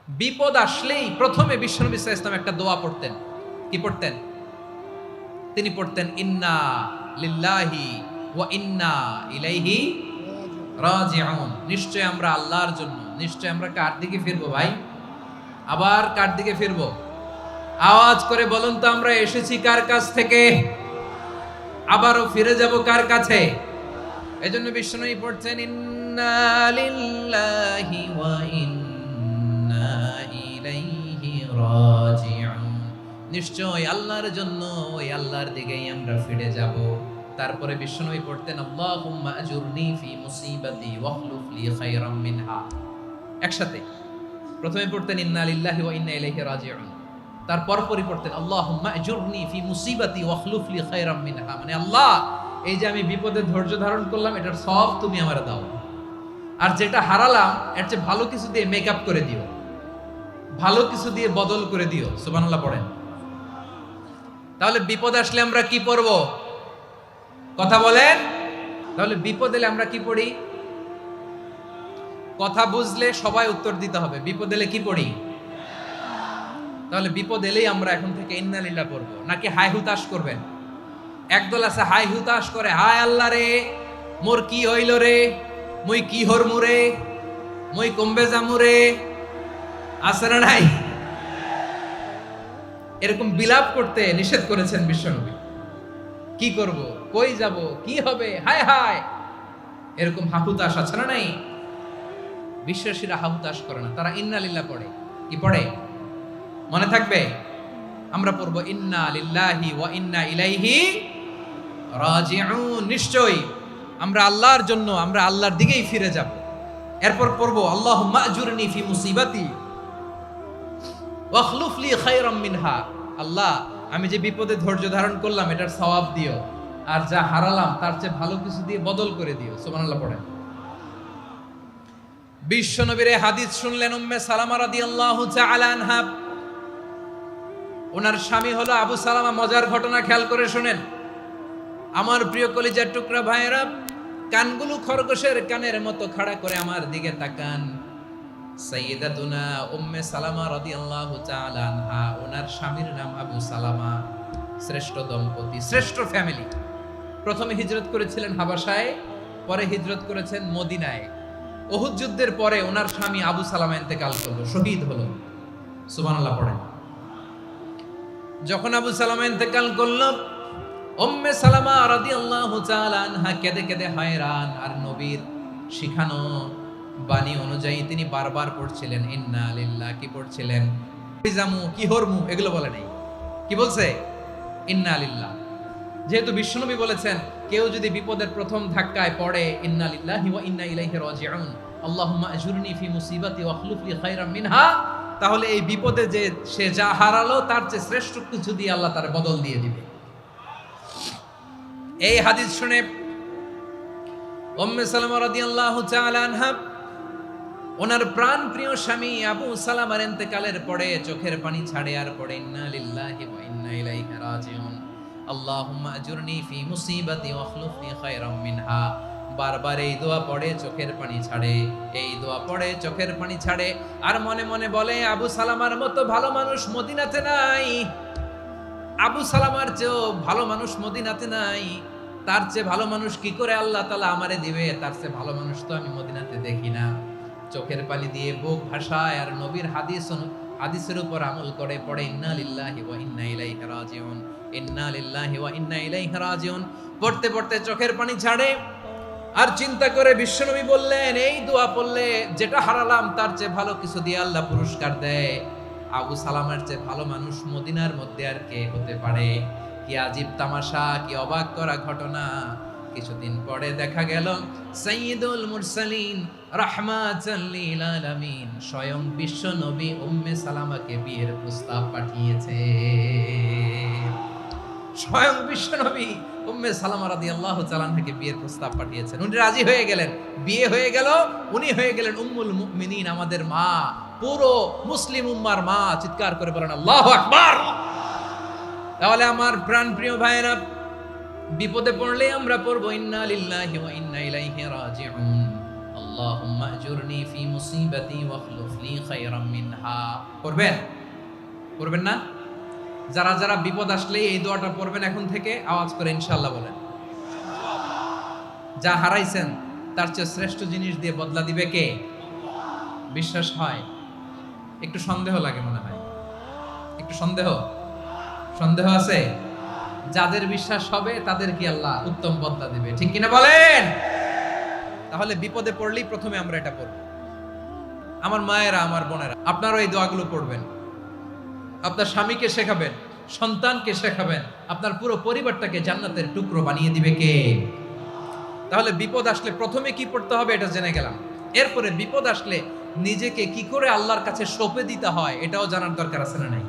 বিপদ আসলেই প্রথমে বিশ্বনবী সাল্লাল্লাহু আলাইহি ওয়াসাল্লাম একটা দোয়া পড়তেন। কি পড়তেন? তিনি পড়তেন ইন্না লিল্লাহি ওয়া ইন্না ইলাইহি রাজিউন। নিশ্চয় আমরা আল্লাহর জন্য, নিশ্চয় আমরা কার দিকে ফিরবো ভাই? আবার কার দিকে ফিরবো? আওয়াজ করে বলুন তো, আমরা এসেছি কার কাছ থেকে, আবারও ফিরে যাব কার কাছে? এজন্য বিশ্বনবী পড়ছেন ইন্না লিল্লাহি ওয়া ইন্না ইলাইহি রাজিউন। নিশ্চয় আল্লাহর জন্য, ওই আল্লাহর দিকেই আমরা ফিরে যাব। তারপরে বিশ্বনবী পড়তেন আল্লাহুম্মা আজুরনি ফি মুসিবাতি ওয়াখলুফ লি খায়রাম মিনহা। একসাথে প্রথমে পড়তেন ইন্না লিল্লাহি ওয়া ইন্না ইলাইহি রাজিউন, তারপর পড়তেন আল্লাহুম্মা আজুরনি ফি মুসিবাতি ওয়াখলুফ লি খায়রাম মিনহা, মানে আল্লাহ, এই যে আমি বিপদে ধৈর্য ধারণ করলাম, এটার সব তুমি আমারে দাও, আর যেটা হারালাম এর চেয়ে ভালো কিছু দিয়ে মেকআপ করে দিও, ভালো কিছু দিয়ে বদল করে দিও। সুবহানাল্লাহ পড়েন। তাহলে বিপদ আসলে আমরা কি পড়ব? কথা বলেন। তাহলে বিপদ এলে আমরা কি পড়ি? কথা বুঝলে সবাই উত্তর দিতে হবে। বিপদ এলে কি পড়ি? তাহলে বিপদ এলেই আমরা এখন থেকে ইন্না লিল্লাহ পড়ব, নাকি হাই হুতাশ করবেন? একদল আছে হাই হুতাশ করে, হায় আল্লাহ রে, মোর কি হইল রে, মুই কি হরমু রে, মুই কমবে জামু রে, আছে না নাই? এরকম বিলাপ করতে নিষেধ করেছেন বিশ্বনবী। কি করব, কই যাব, কি হবে, হায় হায়, এরকম হাহুতাশ আছে না নাই? বিশ্বাসীরা হাহুতাশ করে না, তারা ইন্না লিল্লাহ পড়ে। কি পড়ে মনে থাকবে? আমরা পড়বো ইন্না লিল্লাহি ওয়া ইন্না ইলাইহি রাজিউন। নিশ্চয়ই আমরা আল্লাহর জন্য, আমরা আল্লাহর দিকেই ফিরে যাব। এরপর পড়বো আল্লাহুম্মা আজুরনি ফি মুসিবাতি ওয়াখলুফ লি খায়রাম মিনহা। আল্লাহ, আমি যে বিপদে ধৈর্য ধারণ করলাম এটার সওয়াব দিও, আর যা হারালাম তার চেয়ে ভালো কিছু দিয়ে বদল করে দিও। সুবহানাল্লাহ পড়েন। বিশ্বনবীর হাদিস শুনলেন উম্মে সালামা রাদিয়াল্লাহু তাআলা আনহা। ওনার স্বামী হলো আবু সালামা। মজার ঘটনা খেয়াল করে শুনেন আমার প্রিয় কলিজার টুকরা ভাইয়েরা। কানগুলো খরগোশের কানের মতো খাড়া করে আমার দিকে তাকান। সাইয়্যিদাতুনা উম্মে সালামা রাদিয়াল্লাহু তাআলা আনহা, ওনার স্বামীর নাম আবু সালামা। শ্রেষ্ঠ দম্পতি, শ্রেষ্ঠ ফ্যামিলি। প্রথমে হিজরত করেছিলেন হাবাসায়, পরে হিজরত করেছেন মদিনায়। উহুদ যুদ্ধের পরে ওনার স্বামী আবু সালামা ইন্তেকাল করলো, শহীদ হলো। সুবহানাল্লাহ পড়েন। যখন আবু সালামা ইন্তেকাল করলো, উম্মে সালামা রাদিয়াল্লাহু তাআলা আনহা কেঁদে কেঁদে হয়রান। আর নবীর শিখানো বাণী অনুযায়ী তিনি বারবার পড়ছিলেন ইন্না লিল্লাহ। কি পড়ছিলেন? জামু, কি হরমু, এগুলো বলে নাই। কি বলছে? ইন্না লিল্লাহ। যেহেতু বিশ্বনবী বলেছেন কেউ যদি বিপদের প্রথম ধাক্কায় পড়ে ইন্না লিল্লাহি ওয়া ইন্না ইলাইহি রাজিউন, আল্লাহুম্মা আজুরনি ফি মুসিবাতি ওয়াখলুফ লি খায়রাম মিনহা, তাহলে এই বিপদে যে সে যা হারালো তার চেয়ে শ্রেষ্ঠ কিছু দিয়ে আল্লাহ তার বদল দিয়ে দিবে। এই হাদিস শুনে উম্মে সালামা রাদিয়াল্লাহু তাআলা আনহা ওনার প্রাণ প্রিয় স্বামী আবু সালামার ইন্তেকালের পরে চোখের পানি ছাড়ে, আর পড়ে ইন্না লিল্লাহি ওয়া ইন্না ইলাইহি রাজিউন, আল্লাহুম্মা আজুরনি ফি মুসিবাতি ওয়াখলুফ লি খায়রাম মিনহা। বারবার এই দোয়া পড়ে চোখের পানি ছাড়ে, এই দোয়া পড়ে চোখের পানি ছাড়ে, আর মনে মনে বলে আবু সালামার মতো ভালো মানুষ মদিনাতে নাই, আবু সালামার চেয়েও ভালো মানুষ মদিনাতে নাই, তার চেয়ে ভালো মানুষ কি করে আল্লাহ তাআলা আমারে দিবে, তার চেয়ে ভালো মানুষ তো আমি মদিনাতে দেখি না। চোখের পানি দিয়ে বুক ভাসায় আর নবীর হাদিসের উপর আমল করে পড়ে ইন্না লিল্লাহি ওয়া ইন্না ইলাইহি রাজিউন, ইন্না লিল্লাহি ওয়া ইন্না ইলাইহি রাজিউন। পড়তে পড়তে চোখের পানি ছাড়ে, আর চিন্তা করে বিশ্বনবী বললেন এই দোয়া পড়লে যেটা হারালাম তার চেয়ে ভালো কিছু দিয়ে আল্লাহ পুরস্কার দেয়। আবু সালামার চেয়ে ভালো মানুষ মদিনার মধ্যে আর কে হতে পারে? কি আজীব তামাশা, কি অবাক করা ঘটনা। কিছুদিন পরে দেখা গেল সাইয়্যিদুল মুরসালিন রাহমাতাল লিল আলামিন স্বয়ং বিশ্ব নবী উম্মে সালামাকে বিয়ের প্রস্তাব পাঠিয়েছে। স্বয়ং বিশ্ব নবী উম্মে সালামা রাদিয়াল্লাহু তাআলা আনহাকে বিয়ের প্রস্তাব পাঠিয়েছেন। উনি রাজি হয়ে গেলেন, বিয়ে হয়ে গেল, উনি হয়ে গেলেন উম্মুল মুমিনিন, আমাদের মা, পুরো মুসলিম উম্মার মা। চিৎকার করে বলেন আল্লাহু আকবার। তাহলে আমার প্রাণ প্রিয় ভাইয়েরা, বিপদে পড়লে আমরা পড়বো ইন্না লিল্লাহি ওয়া ইন্না ইলাইহি রাজিউন। আল্লাহুম্মা আজুরনি ফি মুসিবাতি ওয়াখলুফ লি খায়রাম মিনহা। পড়বেন? পড়বেন না? যারা যারা বিপদ আসলে এই দোয়াটা পড়বেন এখন থেকে আওয়াজ করে ইনশাআল্লাহ বলেন। যা হারাইছেন তার চেয়ে শ্রেষ্ঠ জিনিস দিয়ে বদলা দিবে কে? বিশ্বাস হয়? একটু সন্দেহ লাগে মনে হয়, একটু সন্দেহ সন্দেহ আছে? যাদের বিশ্বাস হবে তাদের কি আল্লাহ উত্তম বদলা দিবে, ঠিক কিনা বলেন? তাহলে বিপদে পড়লেই প্রথমে আমরা এটা পড়ব। আমার মায়েরা, আমার বোনেরা, আপনারাও এই দোয়াগুলো পড়বেন। আপনার স্বামীকে শেখাবেন, সন্তানকে শেখাবেন, আপনার পুরো পরিবারটাকে জান্নাতের টুকরো বানিয়ে দিবে কে? তাহলে বিপদ আসলে প্রথমে কি পড়তে হবে এটা জেনে গেলাম। এরপরে বিপদ আসলে নিজেকে কি করে আল্লাহর কাছে সঁপে দিতে হয় এটাও জানার দরকার আছে না নাই?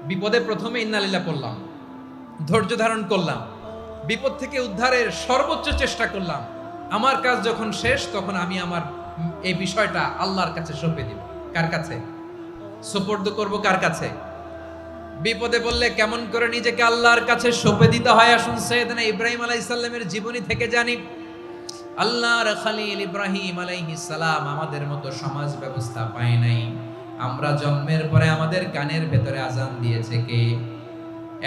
বিপদে প্রথমে ইন্নালিল্লাহ পড়লাম, ধৈর্য ধারণ করলাম, বিপদ থেকে উদ্ধারের সর্বোচ্চ চেষ্টা করলাম। আমার কাজ যখন শেষ তখন আমি আমার এই বিষয়টা আল্লাহর কাছে সঁপে দিব। কার কাছে সুপর্দ করব? কার কাছে? বিপদে বললে কেমন করে নিজেকে আল্লাহর কাছে সঁপে দিতে হয় আসুন সাইয়েদনা ইব্রাহিম আলাইহিস সালামের জীবনী থেকে জানি। আল্লাহর খলিল ইব্রাহিম আলাইহিস সালাম আমাদের মতো সমাজ ব্যবস্থা পায় নাই। আমরা জন্মের পরে আমাদের কানের ভেতরে আজান দিয়েছে কে?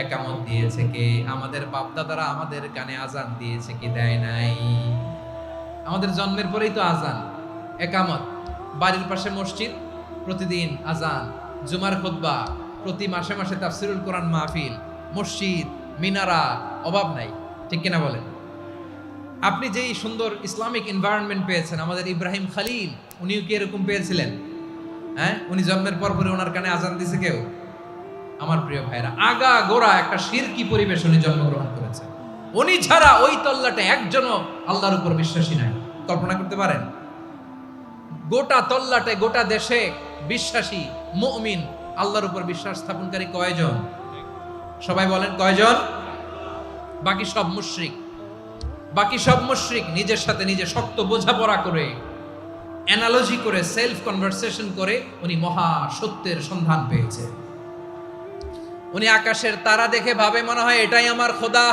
একামত দিয়েছে কে? আমাদের বাপ দাদারা আমাদের কানে আজান দিয়েছে কি? দেয় নাই। আমাদের জন্মের পরেই তো আজান, একামত, বাড়ির পাশে মসজিদ, প্রতিদিন আজান, জুমার খুতবা, প্রতি মাসে মাসে তাফসিরুল কোরআন মাহফিল, মসজিদ, মিনারা, অভাব নাই, ঠিক কিনা বলেন? আপনি যেই সুন্দর ইসলামিক এনভায়রনমেন্ট পেয়েছেন, আমাদের ইব্রাহিম খলিল উনিও কি এরকম পেয়েছিলেন? হ্যাঁ, উনি জন্মের পর পরে ওনার কানে আজান দিছে কেউ? আমার প্রিয় ভাইরা, আগা গোড়া একটা শিরকি পরিবেশ উনি জন্মগ্রহণ করেছেন। উনি ছাড়া ওই তল্লাটে একজনও আল্লাহর উপর বিশ্বাসী নাই। কল্পনা করতে পারেন? গোটা তল্লাটে, গোটা দেশে বিশ্বাসী মুমিন, আল্লাহর উপর বিশ্বাস স্থাপনকারী কয়জন? সবাই বলেন কয়জন? বাকি সব মুশরিক। বাকি সব মুশরিক নিজের সাথে নিজে শক্ত বোঝাপড়া করে, অ্যানালজি করে, সেলফ কনভারসেশন করে উনি মহা সত্যের সন্ধান পেয়েছে। উনি আকাশের তারা দেখে ভাবে মনে হয় এটাই আমার খোদা।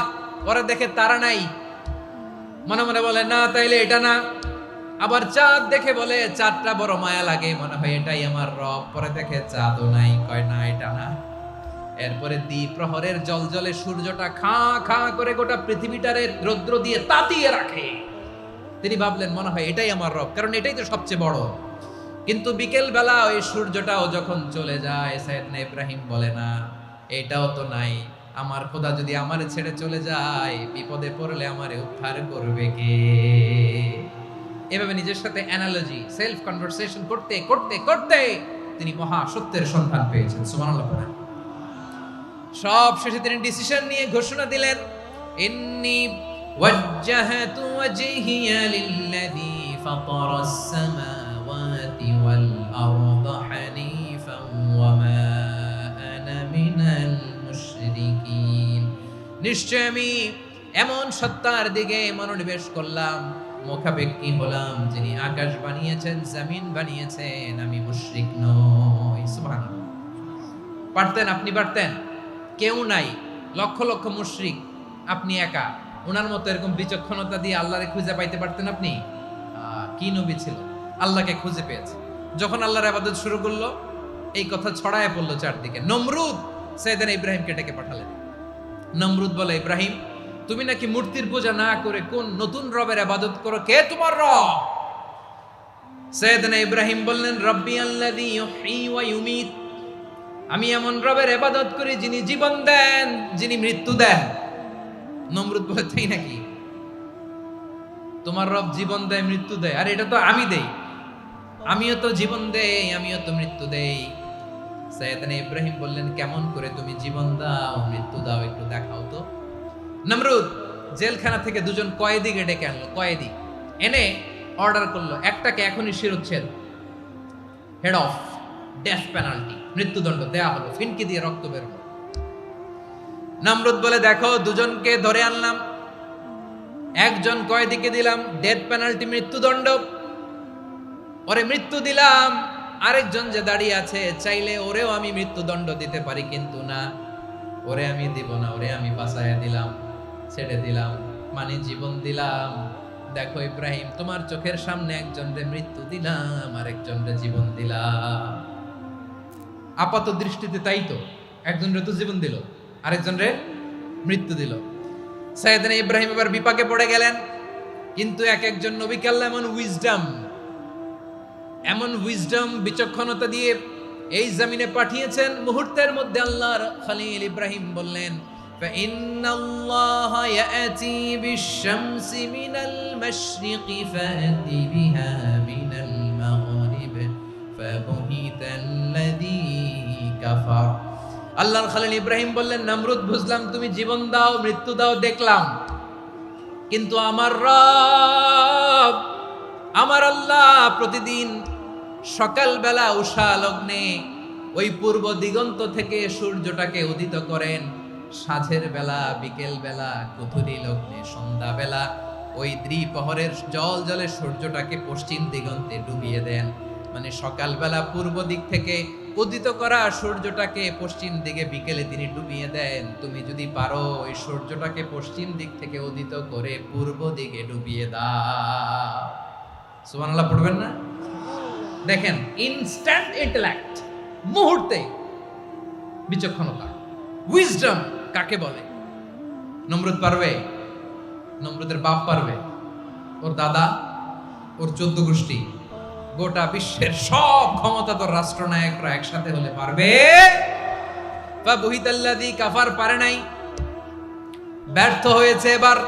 পরে দেখে তারা নাই, মনে মনে বলে না তাইলে এটা না। আবার চাঁদ দেখে বলে চাঁদটা বড় মায়া লাগে, মনে হয় এটাই আমার রব। পরে দেখে চাঁদও নাই, কয় না এটা না। এরপরে দ্বীপ প্রহরের জলজলে সূর্যটা খাঁ খাঁ করে গোটা পৃথিবীটারে রৌদ্র দিয়ে তাতিয়ে রাখে। তিনি ভাবলেন মনে হয় এটাই আমার রব, কারণ এটাই তো সবচেয়ে বড়। কিন্তু বিকেল বেলা ওই সূর্যটাও যখন চলে যায়, সাইয়েদনা ইব্রাহিম বলে না এটাও তো নাই। আমার খোদা যদি আমারে ছেড়ে চলে যায়, বিপদে পড়লে আমারে উদ্ধার করবে কে? এভাবে নিজের সাথে অ্যানালজি, সেলফ কনভারসেশন করতে করতে করতে তিনি মহা সত্যের সন্ধান পেয়েছেন। সুবহানাল্লাহ। সব শেষে তিনি ডিসিশন নিয়ে ঘোষণা দিলেন, ইন্নী ওয়াজ্জাহাতু ওয়াজহিয়া লিল্লাযী ফাতারাস সামাওয়াতি ওয়াল আরদা হানিফান ওয়া মা আনা মিনাল মুশরিকিন। নিশ্চয় আমি এমন সত্তার দিকে মনোনিবেশ করলাম, মুখাপেক্ষী হলাম, যিনি আকাশ বানিয়েছেন, জমিন বানিয়েছেন, আমি মুশরিক নই। সুবহানাল্লাহ। পারতেন? আপনি পারতেন? কেউ নাই, লক্ষ লক্ষ মুশরিক, আপনি একা। ওনার মতো এরকম বিচক্ষণতা দিয়ে আল্লাহরে খুঁজে পাইতে পারতেন আপনি? কি নবী ছিল, আল্লাহকে খুঁজে পেয়েছে। যখন আল্লাহর ইবাদত শুরু করলো, এই কথা ছড়ায় পড়লো চারদিকে। নমরুদ সাইয়েদনা ইব্রাহিমকে ডেকে পাঠালেন। নমরুদ বলে, ইব্রাহিম তুমি নাকি মূর্তির পূজা না করে কোন নতুন রবের ইবাদত করো, কে তোমার রব? সাইয়েদনা ইব্রাহিম বললেন, রব্বি আল্লাযী ইউহয়ী ওয়া ইউমীত। আমি এমন রবের ইবাদত করি যিনি জীবন দেন, যিনি মৃত্যু দেন। নমরুদ বলে, তাই নাকি? তোমার রব জীবন দেয়, মৃত্যু দেয়? আর এটা তো আমি দেই, আমিও তো জীবন দেই, আমিও তো মৃত্যু দেই। সাইয়েদনা ইব্রাহিম বললেন, কেমন করে তুমি জীবন দাও, মৃত্যু দাও, একটু দেখাও তো। নমরুদ জেলখানা থেকে দুজন কয়েদিকে ডেকে আনলো। কয়েদি এনে অর্ডার করলো, একটাকে এখনই শিরোচ্ছেদ, হেড অফ, ডেথ পেনাল্টি, মৃত্যুদণ্ড দেয়া হলো। ফিনকি দিয়ে রক্ত বের হলো। নমরুদ বলে, দেখো দুজনকে ধরে আনলাম, একজন কয়েদিকে দিলাম ডেথ পেনাল্টি, মৃত্যুদণ্ড, ওরে মৃত্যু দিলাম। আরেকজন যে দাঁড়িয়ে আছে, চাইলে ওরেও আমি মৃত্যুদণ্ড দিতে পারি, কিন্তু না, ওরে আমি দিব না, ওরে আমি বাঁচাইয়া দিলাম, ছেড়ে দিলাম, মানে জীবন দিলাম। দেখো ইব্রাহিম, তোমার চোখের সামনে একজনরে মৃত্যু দিলাম আর একজনরে জীবন দিলাম। আপাত দৃষ্টিতে তাই তো, একজনরে তো জীবন দিল, আরেকজনরে মৃত্যু দিল। সাইয়েদনা ইব্রাহিম এবার বিপাকে পড়ে গেলেন। কিন্তু এক একজন নবীকে আল্লাহ এমন উইজডম বিচক্ষণতা দিয়ে এই জমিনে পাঠিয়েছেন, মুহূর্তের মধ্যে আল্লাহর খলিল ইব্রাহিম বললেন, فإن الله يأتي بالشمس من المشرق فأت بها من المغرب فبهت الذي كفر। আল্লাহর খলিল ইব্রাহিম বললেন, নমরুদ বুঝলাম তুমি জীবন দাও মৃত্যু দাও দেখলাম, কিন্তু আমার রব আমার আল্লাহ প্রতিদিন সকালবেলা উষা লগ্নে ওই পূর্ব দিগন্ত থেকে সূর্যটাকে উদিত করেন, সাঁঝের বেলা বিকেল বেলা কুথুরি লগ্নে সন্ধ্যা বেলা ওই দ্বিপ্রহরের জল জলে সূর্যটাকে পশ্চিম দিগন্তে ডুবিয়ে দেন। মানে সকালবেলা পূর্ব দিক থেকে উদিত করা সূর্যটাকে পশ্চিম দিকে বিকেলে তিনি ডুবিয়ে দেন। তুমি যদি পারো ওই সূর্যটাকে পশ্চিম দিক থেকে উদিত করে পূর্ব দিকে ডুবিয়ে দাও। সুবহানাল্লাহ পড়বেন না? দেখেন, ইনস্ট্যান্ট ইন্টেলেক্ট, মুহূর্তে বিচক্ষণতা, উইজডম কাকে বলে? নমরুদ পারবে? নমরুদের বাপ পারবে? ওর দাদা, ওর 14 গোষ্ঠী, গোটা বিশ্বের সব ক্ষমতাধর রাষ্ট্রনায়করা একসাথে হলে পারবে? ফাবুহিতাল্লাযী কাফার পারে নাই, ব্যর্থ হয়েছে। এবার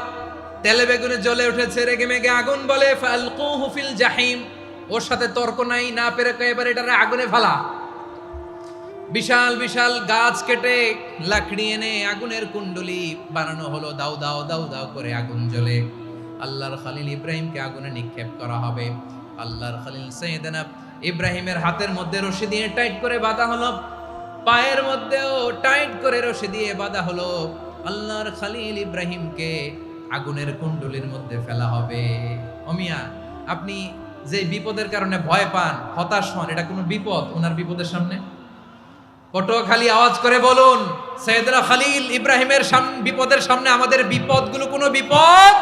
তেলে বেগুনে জ্বলে উঠেছে, রেগে মেগে আগুন বলে ফালকুহু ফিল জাহিম। ওর সাথে তর্ক নাই, না পেরে এবার এটারে আগুনে ফেলা। বিশাল বিশাল গাছ কেটে লাকড়ি এনে আগুনের কুণ্ডলি বানানো হলো, দাও দাও দাও দাও করে আগুন জ্বলে। আল্লাহর খলিল ইব্রাহিমকে আগুনে নিক্ষেপ করা হবে। আল্লাহর খলিল সাইয়েদনা ইব্রাহিমের হাতের মধ্যে রশি দিয়ে টাইট করে বাঁধা হলো, পায়ের মধ্যেও টাইট করে রশি দিয়ে বাঁধা হলো। আল্লাহর খলিল ইব্রাহিমকে আগুনের কুণ্ডলির মধ্যে ফেলা হবে। অমিয়া, আপনি যে বিপদের কারণে ভয় পান, হতাশ হন, এটা কোনো বিপদ ওনার বিপদের সামনে? পটুয়াখালী আওয়াজ করে বলুন, সাইয়েদনা খলিল ইব্রাহিমের বিপদের সামনে আমাদের বিপদগুলো কোনো বিপদ?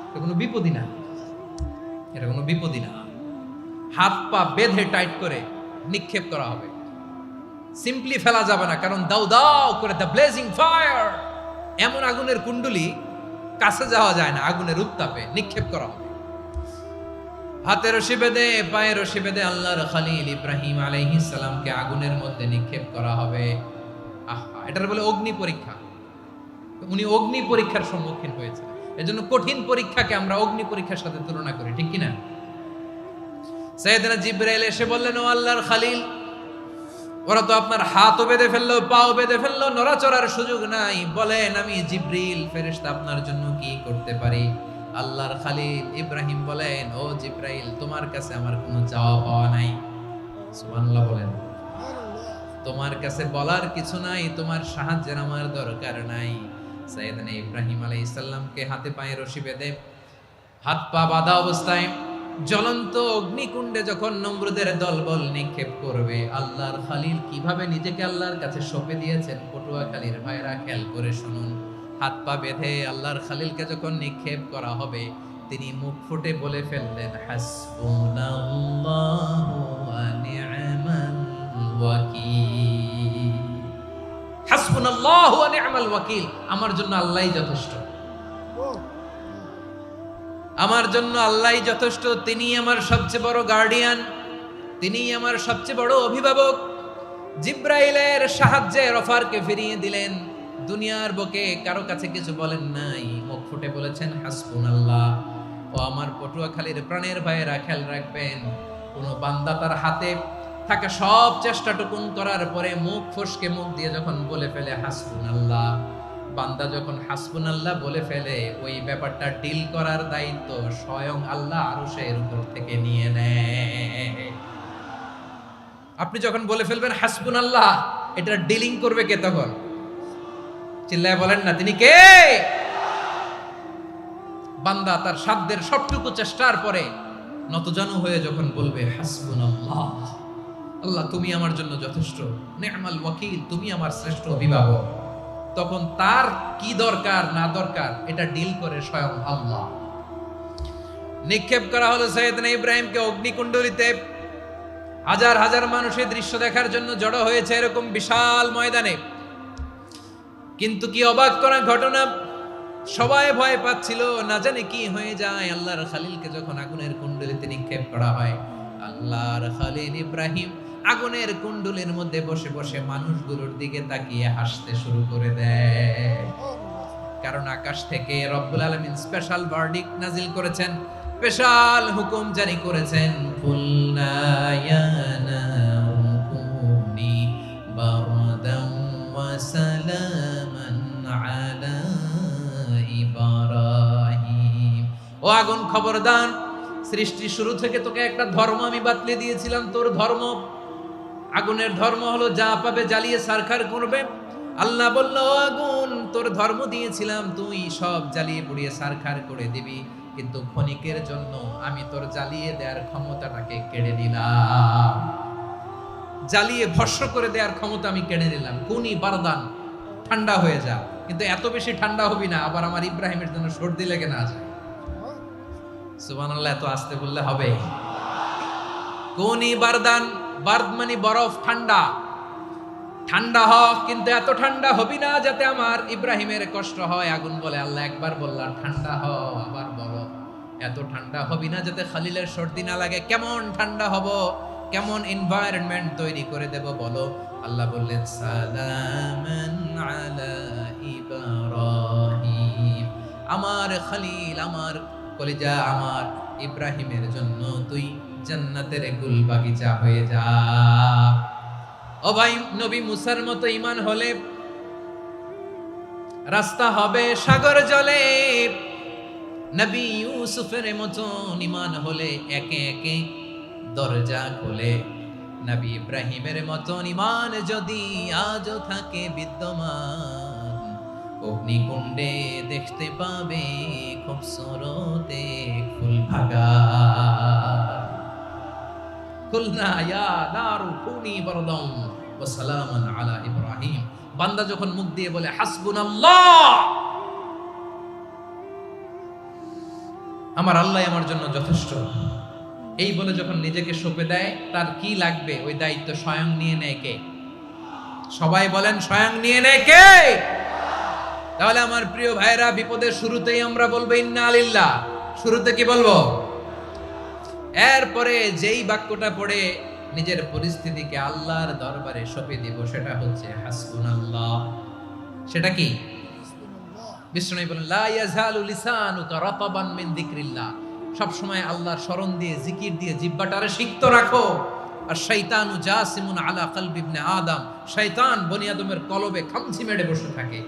এটা কোনো বিপদই না, এটা কোনো বিপদই না। হাত পা বেঁধে টাইট করে নিক্ষেপ করা হবে, সিম্পলি ফেলা যাবে না, কারণ দাও দাও করে দ্য ব্লেজিং ফায়ার, এমন আগুনের কুণ্ডলি কাছে যাওয়া যায় না, আগুনের উত্তাপে নিক্ষেপ করা হবে। হাতে রশি বেঁধে পায়ে রশি বেঁধে আল্লাহর খলিল ইব্রাহিম আলাইহিস সালামকে আগুনের মধ্যে নিক্ষেপ করা হবে। আহা, এটার বলে অগ্নি পরীক্ষা। উনি অগ্নি পরীক্ষার সম্মুখীন হয়েছে, এজন্য কঠিন পরীক্ষাকে আমরা অগ্নি পরীক্ষার সাথে তুলনা করি, ঠিক কিনা? সাইয়েদনা জিবরাইল এসে বললেন, ও আল্লাহর খলিল, ওরা তো আপনার হাতও বেঁধে ফেললো, পাও বেঁধে ফেললো, নড়াচড়ার সুযোগ নাই, বলেন আমি জিবরিল ফেরেশতা আপনার জন্য কি করতে পারি? আল্লাহর খলিল ইব্রাহিম বলেন, ও জিবরাইল, তোমার কাছে আমার কোনো চাওয়া পাওয়া নাই। সুবহানাল্লাহ বলেন। তোমার কাছে বলার কিছু নাই, তোমার সাহায্যের আমার দরকার নাই। সাইয়েদনা ইব্রাহিম আলাইহিস সালামকে হাতে পায়ে রশি বেঁধে হাত পা বাঁধা অবস্থায় জ্বলন্ত অগ্নিকুণ্ডে যখন নমরুদের দলবল নিক্ষেপ করবে, আল্লাহর খলিল কিভাবে নিজেকে আল্লাহর কাছে সঁপে দিয়েছেন, পটুয়াখালীর ভাইরা খেয়াল করে শুনুন। হাত পা বেঁধে আল্লাহর খলিলকে যখন নিক্ষেপ করা হবে, তিনি মুখ ফুটে বলে ফেললেন, হাসবুনাল্লাহু ওয়া নি'মাল ওয়াকিল। হাসবুনাল্লাহু ওয়া নি'মাল ওয়াকিল, আমার জন্য আল্লাহই যথেষ্ট, আমার জন্য আল্লাহই যথেষ্ট। তিনি আমার সবচেয়ে বড় গার্ডিয়ান, তিনি আমার সবচেয়ে বড় অভিভাবক। জিব্রাইলের সাহায্যে রফারকে ফিরিয়ে দিলেন। দুনিয়ার বুকে কারো কাছে কিছু বলেন নাই, মুখ ফুটে বলেছেন হাসবুনাল্লাহ। ও আমার পটুয়াখালীর প্রাণের ভাইয়েরা, খেয়াল রাখবেন, কোন বান্দা তার হাতে থাকা সব চেষ্টাটুকুন করার পরে মুখ ফসকে মুখ দিয়ে যখন বলে ফেলে হাসবুনাল্লাহ, বান্দা যখন হাসবুনাল্লাহ বলে ফেলে, ওই ব্যাপারটা ডিল করার দায়িত্ব স্বয়ং আল্লাহ আরশের উপর থেকে নিয়ে নেয়। আপনি যখন বলে ফেলবেন হাসবুনাল্লাহ, এটা ডিলিং করবে কে তখন? চিল্লায় বলেন না, তিনি কে? বান্দা তার সাধ্যের সবটুকু চেষ্টার পরে নতজানু হয়ে যখন বলবে হাসবুনাল্লাহ, আল্লাহ তুমি আমার জন্য যথেষ্ট, নি'মাল ওয়াকিল, তুমি আমার শ্রেষ্ঠ অভিভাবক, তখন তার কি দরকার না দরকার এটা ডিল করে স্বয়ং আল্লাহ। নিক্ষেপ করা হলো সাইয়েদনা ইব্রাহিমকে অগ্নিকুণ্ডলিতে। হাজার হাজার মানুষের দৃশ্য দেখার জন্য জড়ো হয়েছে এরকম বিশাল ময়দানে। কিন্তু কি অবাক করা ঘটনা, সবাই ভয় পাচ্ছিল, না জানে কি হয়ে যায়। আল্লাহর খালিলকে যখন আগুনের কুণ্ডলিতে নিক্ষেপ করা হয়, আল্লাহর খালিল ইব্রাহিম আগুনের কুণ্ডলের মধ্যে বসে বসে মানুষগুলোর দিকে তাকিয়ে হাসতে শুরু করে দেয়। কারণ আকাশ থেকে রব্বুল আলামিন স্পেশাল ভার্ডিক্ট নাজিল করেছেন, স্পেশাল হুকুম জারি করেছেন, কুলনা ইয়া নারু কুনি বারদান ওয়া সালামান আলা ইব্রাহিম। ও আগুন খবরদার, সৃষ্টি শুরু থেকে তোকে একটা ধর্ম আমি বাতলে দিয়েছিলাম, তোর ধর্ম, আগুনের ধর্ম হলো যা পাবে জ্বালিয়ে সারখার করবে। আল্লাহ বলল, আগুন তোর ধর্ম দিয়েছিলাম, তুই সব জ্বালিয়ে পুড়িয়ে সারখার করে দিবি, কিন্তু ক্ষণিকের জন্য আমি তোর জ্বালিয়ে দেওয়ার ক্ষমতাটাকে কেড়ে দিলাম, জ্বালিয়ে ভস্ম করে দেওয়ার ক্ষমতা আমি কেড়ে নিলাম। কুনি বারদান, ঠান্ডা হয়ে যা। কিন্তু এত বেশি ঠান্ডা হবি না আবার আমার ইব্রাহিমের জন্য সর্দি লেগে না যায়। সুবহানাল্লাহ, এত আসতে বললে হবে? কুনি বারদান, বার্দ মানে বরফ, ঠান্ডা, ঠান্ডা হ, কিন্তু এত ঠান্ডা হবি না যাতে আমার ইব্রাহিমের কষ্ট হয়। আগুন বলে, আল্লাহ একবার বললাম ঠান্ডা হ, আবার বলো এত ঠান্ডা হবি না যাতে খালিলের সর্দি না লাগে। কেমন ঠান্ডা হব, কেমন এনভায়রনমেন্ট তৈরি করে দেব বলো। আল্লাহ বললেন, সালামান আলা ইব্রাহিম, আমার খালিল, আমার কলিজা, আমার ইব্রাহিমের জন্য তুই জান্নাতের গুল বাগিচা হয়ে যা। ও ভাই, নবী মুসার মতো ঈমান হলে রাস্তা হবে সাগর জলে, নবী ইউসুফের মতো ঈমান হলে একে একে দরজা খোলে। নবী ইব্রাহিমের মতো ঈমান যদি আজও থাকে বিদ্যমান, অগ্নিকুণ্ডে দেখতে পাবে খুবসুরতে ফুল ভাগা। কুলনা ইয়া নারু কুনি বারদান ওয়া সালামান আলা ইব্রাহিম। বান্দা যখন মুখ দিয়ে বলে হাসবুনাল্লাহ, আমার আল্লাহ আমার জন্য যথেষ্ট, এই বলে যখন নিজেকে সঁপে দেয়, তার কি লাগবে ওই দায়িত্ব স্বয়ং নিয়ে নেয় কে? সবাই বলেন, স্বয়ং নিয়ে নেয় কে? তাহলে আমার প্রিয় ভাইরা, বিপদের শুরুতেই আমরা বলবো ইন্না লিল্লাহ। শুরুতে কি বলবো? এরপরে যেই বাক্যটা পড়ে নিজের পরিস্থিতিকে আল্লাহর দরবারে সঁপে দিব, সেটা হচ্ছে হাসবুনাল্লাহ। সেটা কি? বিষ্ণু বলেন, লা ইয়াজালু লিসানুকা রাতাবান মিন যিকরিল্লাহ। সব সময় আল্লাহর স্মরণ দিয়ে, জিকির দিয়ে জিহ্বাটারে সিক্ত রাখো। আর শয়তানু জাসিমুন আলা কলবি ইবনে আদম, শয়তান বনি আদমের কলবে খামচি মেরে বসে থাকে।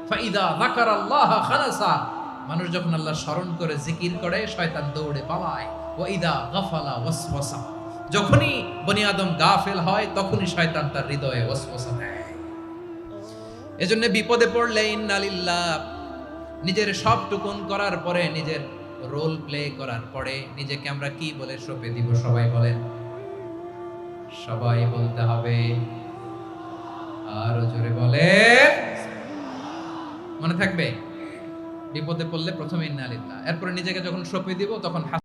ফাইদা যাকারাল্লাহ খানাসা, মানুষ যখন আল্লাহর স্মরণ করে জিকির করে, শয়তান দৌড়ে পালায়। ওয়া ইদা গাফালা ওয়াসওয়াসা, যখনই বনি আদম গাফেল হয় তখনই শয়তান তার হৃদয়ে ওয়াসওয়াসা দেয়। এজন্য বিপদে পড়লে ইন্না লিল্লাহ, নিজের সব টুকুন করার পরে, নিজের রোল প্লে করার পরে নিজেকে আমরা কি বলে সঁপে দিব? সবাই বলেন, সবাই বলতে হবে, আরো জোরে বলে, মনে থাকবে? বিপদে পড়লে প্রথমে ইন্না লিল্লাহ, এরপরে নিজেকে যখন সঁপে দিব তখন